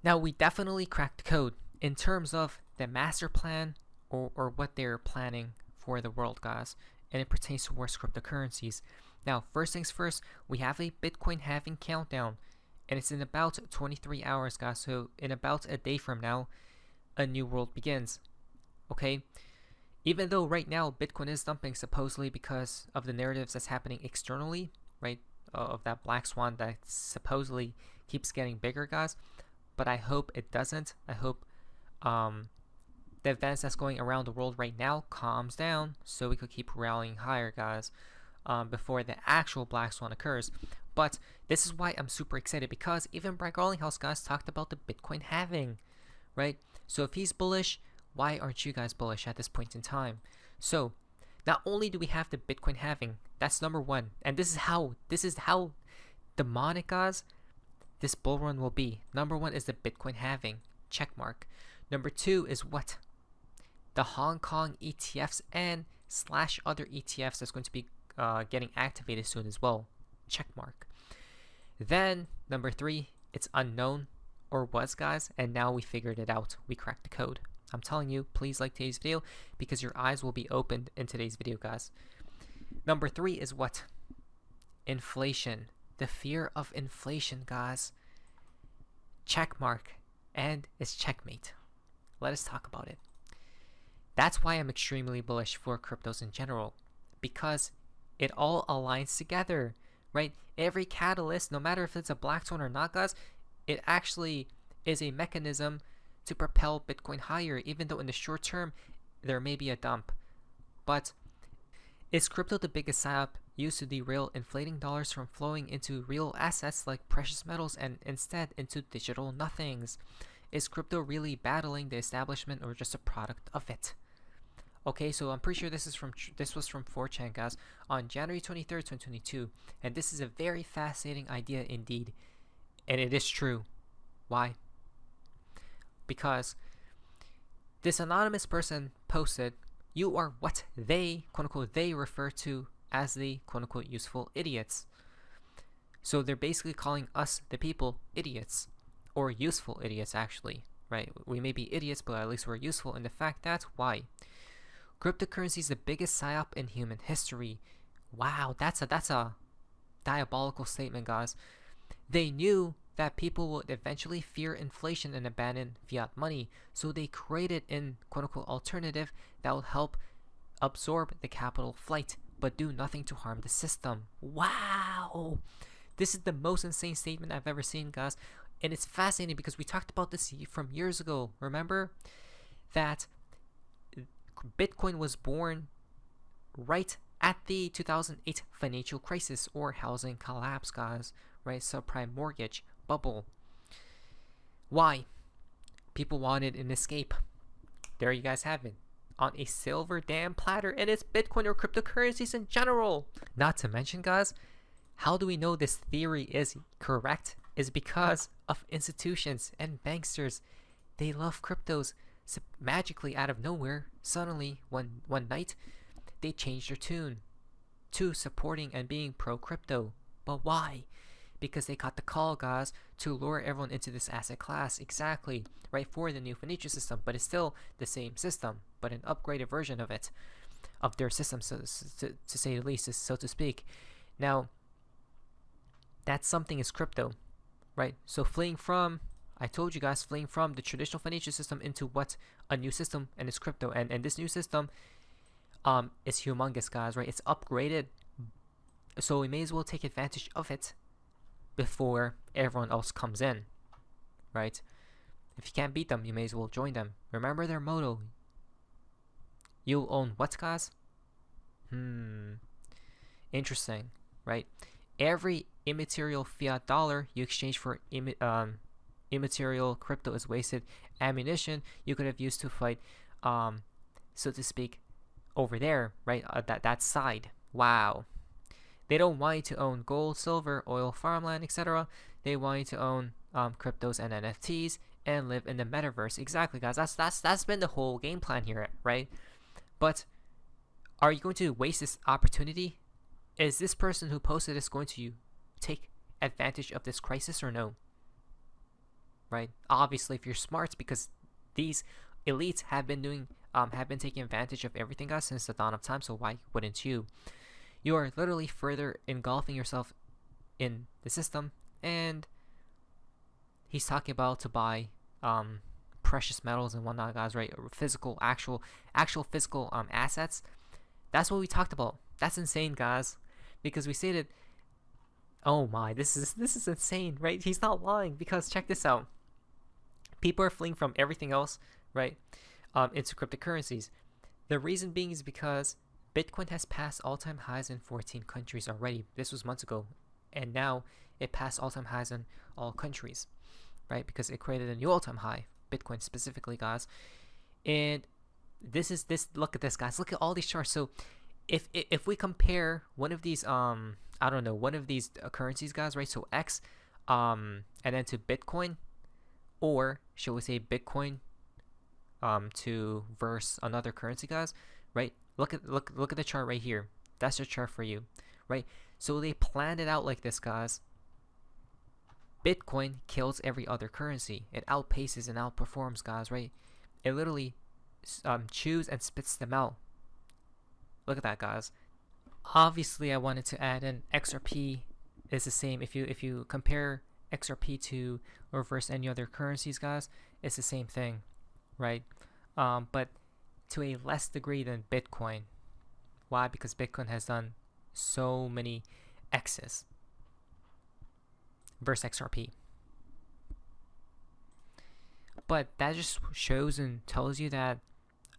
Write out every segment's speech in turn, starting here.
Now, we definitely cracked the code in terms of the master plan or what they're planning for the world, guys, and it pertains towards cryptocurrencies. Now, first things first, we have a Bitcoin halving countdown, and it's in about 23 hours, guys. So in about a day from now, a new world begins. Okay? Even though right now Bitcoin is dumping supposedly because of the narratives that's happening externally, right? Of that black swan that supposedly keeps getting bigger, guys. But I hope it doesn't. I hope the events that's going around the world right now calms down so we could keep rallying higher, guys, before the actual black swan occurs. But this is why I'm super excited, because even Brad Garlinghouse, guys, talked about the Bitcoin halving, right? So if he's bullish, why aren't you guys bullish at this point in time? So not only do we have the Bitcoin halving, that's number one, and this is how demonic, guys, this bull run will be. Number one is the Bitcoin halving, check mark. Number two is what? The Hong Kong ETFs and / other ETFs that's going to be getting activated soon as well, check mark. Then number three, it's unknown, or was, guys, and now we figured it out. We cracked the code. I'm telling you, please like today's video because your eyes will be opened in today's video, guys. Number three is what? Inflation. The fear of inflation, guys. Check mark. And it's checkmate. Let us talk about it. That's why I'm extremely bullish for cryptos in general, because it all aligns together, right? Every catalyst, no matter if it's a black swan or not, guys, it actually is a mechanism to propel Bitcoin higher, even though in the short term there may be a dump. But is crypto the biggest psyop used to derail inflating dollars from flowing into real assets like precious metals and instead into digital nothings? Is crypto really battling the establishment or just a product of it? Okay, so I'm pretty sure this was from 4chan, guys, on January 23rd, 2022, and this is a very fascinating idea indeed, and it is true. Why? Because this anonymous person posted, "You are what they, quote unquote, they refer to as the quote unquote useful idiots." So they're basically calling us, the people, idiots, or useful idiots, actually, right? We may be idiots, but at least we're useful in the fact that, why? Cryptocurrency is the biggest psyop in human history. Wow, that's a diabolical statement, guys. They knew that people would eventually fear inflation and abandon fiat money, so they created an quote-unquote alternative that will help absorb the capital flight but do nothing to harm the system. Wow! This is the most insane statement I've ever seen, guys, and it's fascinating because we talked about this from years ago. Remember that Bitcoin was born right at the 2008 financial crisis or housing collapse, guys, right? Subprime mortgage bubble. Why? People wanted an escape. There you guys have it, on a silver damn platter, and it's Bitcoin or cryptocurrencies in general. Not to mention, guys, how do we know this theory is correct? Is because of institutions and banksters. They love cryptos. So magically, out of nowhere, suddenly one night, they changed their tune to supporting and being pro-crypto. But why? Because they got the call, guys, to lure everyone into this asset class. Exactly, right, for the new financial system. But it's still the same system, but an upgraded version of it, of their system, so to say the least, so to speak. Now, that something is crypto, right? So fleeing from, I told you guys, fleeing from the traditional financial system into what? A new system, and it's crypto. And this new system is humongous, guys, right? It's upgraded, so we may as well take advantage of it before everyone else comes in, right? If you can't beat them, you may as well join them. Remember their motto. You'll own what, guys? Interesting, right? Every immaterial fiat dollar you exchange for immaterial crypto is wasted ammunition you could have used to fight, so to speak, over there, right? That side. Wow. They don't want you to own gold, silver, oil, farmland, etc. They want you to own cryptos and NFTs and live in the metaverse. Exactly, guys. That's been the whole game plan here, right? But are you going to waste this opportunity? Is this person who posted this going to take advantage of this crisis or no? right? Obviously, if you're smart, because these elites have been taking advantage of everything, guys, since the dawn of time. So why wouldn't you? You are literally further engulfing yourself in the system, and he's talking about to buy precious metals and whatnot, guys, right? Physical, actual physical assets. That's what we talked about. That's insane, guys, because we stated, oh my, this is insane, right? He's not lying, because check this out. People are fleeing from everything else, right, into cryptocurrencies. The reason being is because Bitcoin has passed all-time highs in 14 countries already. This was months ago, and now it passed all-time highs in all countries, right? Because it created a new all-time high, Bitcoin specifically, guys. And look at this, guys. Look at all these charts. So if we compare one of these I don't know, one of these currencies, guys, right? So X and then to Bitcoin, or shall we say Bitcoin to verse another currency, guys, right? Look at the chart right here. That's the chart for you, right? So they planned it out like this, guys. Bitcoin kills every other currency. It outpaces and outperforms, guys, right? It literally chews and spits them out. Look at that, guys. Obviously, I wanted to add in XRP is the same. If you compare XRP to or versus any other currencies, guys, it's the same thing, right? But to a less degree than Bitcoin. Why? Because Bitcoin has done so many X's versus XRP. But that just shows and tells you that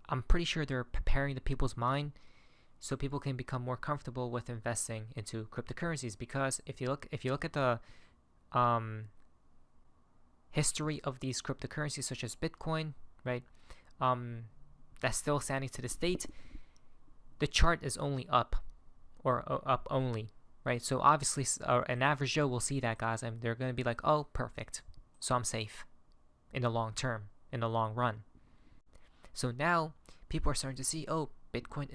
I'm pretty sure they're preparing the people's mind so people can become more comfortable with investing into cryptocurrencies. Because if you look at the history of these cryptocurrencies such as Bitcoin, right, that's still standing to this date, the chart is only up, or up only, right? So obviously an average Joe will see that, guys, and they're going to be like, oh, perfect, so I'm safe in the long term, in the long run. So now people are starting to see, oh, Bitcoin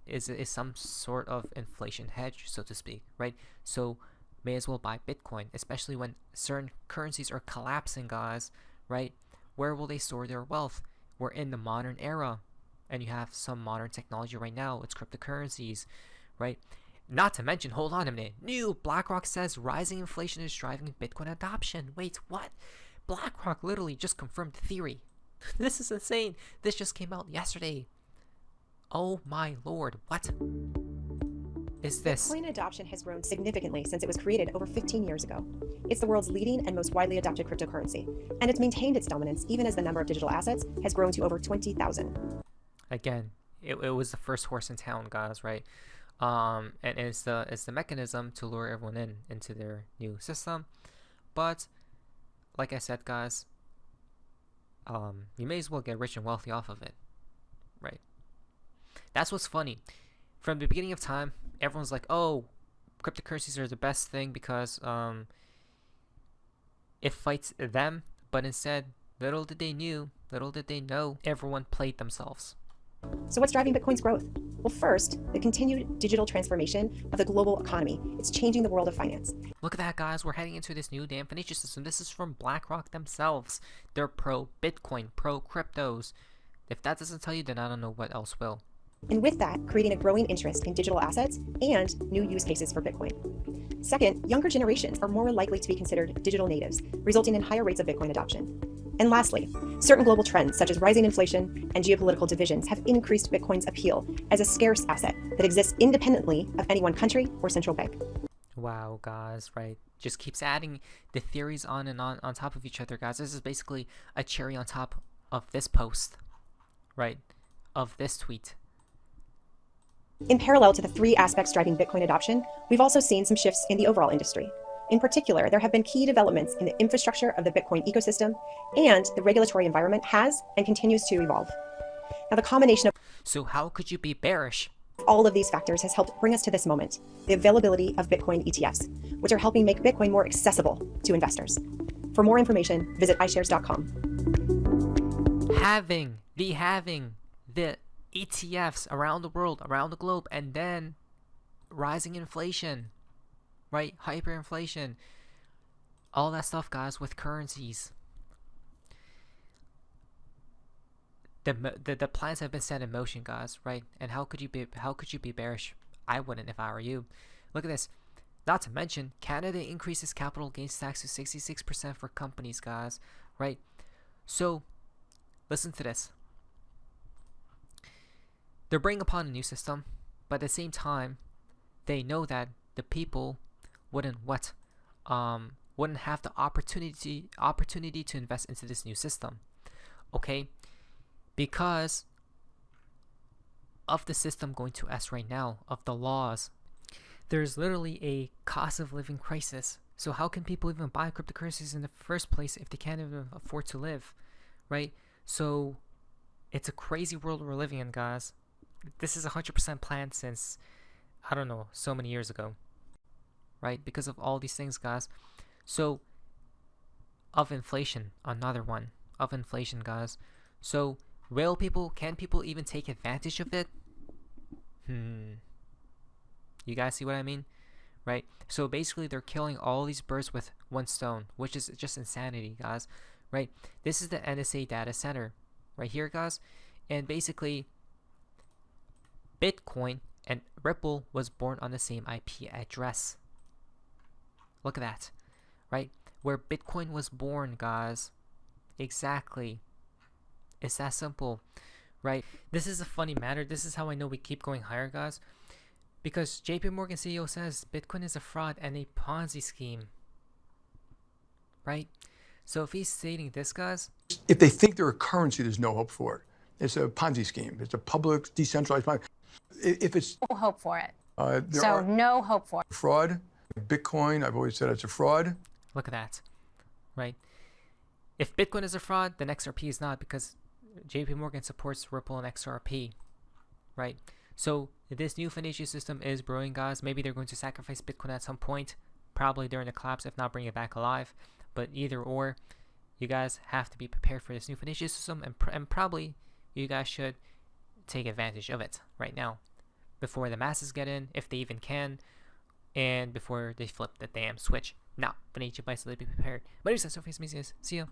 is some sort of inflation hedge, so to speak, right? So may as well buy Bitcoin, especially when certain currencies are collapsing, guys, right? Where will they store their wealth? We're in the modern era, and you have some modern technology right now. It's cryptocurrencies, right? Not to mention, hold on a minute, new BlackRock says rising inflation is driving Bitcoin adoption. Wait, what? BlackRock literally just confirmed the theory. This is insane. This just came out yesterday. Oh my lord, what is this? Bitcoin adoption has grown significantly since it was created over 15 years ago. It's the world's leading and most widely adopted cryptocurrency, and it's maintained its dominance even as the number of digital assets has grown to over 20,000. Again, it was the first horse in town, guys, right? And it's the mechanism to lure everyone into their new system. But like I said, guys, you may as well get rich and wealthy off of it, right? That's what's funny. From the beginning of time, everyone's like, oh, cryptocurrencies are the best thing because it fights them. But instead, little did they know, everyone played themselves. So what's driving Bitcoin's growth? Well, first, the continued digital transformation of the global economy. It's changing the world of finance. Look at that, guys. We're heading into this new damn financial system. This is from BlackRock themselves. They're pro-Bitcoin, pro-cryptos. If that doesn't tell you, then I don't know what else will. And with that, creating a growing interest in digital assets and new use cases for Bitcoin. Second, younger generations are more likely to be considered digital natives, resulting in higher rates of Bitcoin adoption. And lastly, certain global trends such as rising inflation and geopolitical divisions have increased Bitcoin's appeal as a scarce asset that exists independently of any one country or central bank. Wow, guys, right? Just keeps adding the theories on and on top of each other, guys. This is basically a cherry on top of this post, right? Of this tweet. In parallel to the three aspects driving Bitcoin adoption, we've also seen some shifts in the overall industry. In particular, there have been key developments in the infrastructure of the Bitcoin ecosystem, and the regulatory environment has and continues to evolve. Now, the combination of So how could you be bearish? all of these factors has helped bring us to this moment, the availability of Bitcoin ETFs, which are helping make Bitcoin more accessible to investors. For more information, visit iShares.com. Having the ETFs around the world, around the globe, and then rising inflation, right? Hyperinflation, all that stuff, guys, with currencies, the plans have been set in motion, guys, right? And how could you be bearish? I wouldn't if I were you. Look at this. Not to mention, Canada increases capital gains tax to 66% for companies, guys, right? So, listen to this. They're bringing upon a new system, but at the same time, they know that the people wouldn't have the opportunity to invest into this new system, okay? Because of the system going to S right now, of the laws, there's literally a cost of living crisis. So how can people even buy cryptocurrencies in the first place if they can't even afford to live, right? So it's a crazy world we're living in, guys. This is 100% planned since, I don't know, so many years ago, right? Because of all these things, guys. So, of inflation, another one. Of inflation, guys. So, can people even take advantage of it? You guys see what I mean? Right? So basically they're killing all these birds with one stone, which is just insanity, guys. Right? This is the NSA data center right here, guys. And basically Bitcoin and Ripple was born on the same IP address. Look at that. Right? Where Bitcoin was born, guys. Exactly. It's that simple. Right? This is a funny matter. This is how I know we keep going higher, guys. Because JP Morgan CEO says Bitcoin is a fraud and a Ponzi scheme. Right? So if he's stating this, guys. If they think they're a currency, there's no hope for it. It's a Ponzi scheme. It's a public, decentralized Ponzi. If it's no hope for it. So no hope for it. Fraud. Bitcoin, I've always said it's a fraud. Look at that. Right? If Bitcoin is a fraud, then XRP is not, because JP Morgan supports Ripple and XRP. Right? So this new financial system is brewing, guys. Maybe they're going to sacrifice Bitcoin at some point, probably during the collapse, if not bring it back alive. But either or, you guys have to be prepared for this new financial system, and probably you guys should take advantage of it right now, before the masses get in, if they even can, and before they flip the damn switch. Now, financial advice, so they be prepared. My name is SoFace. See ya.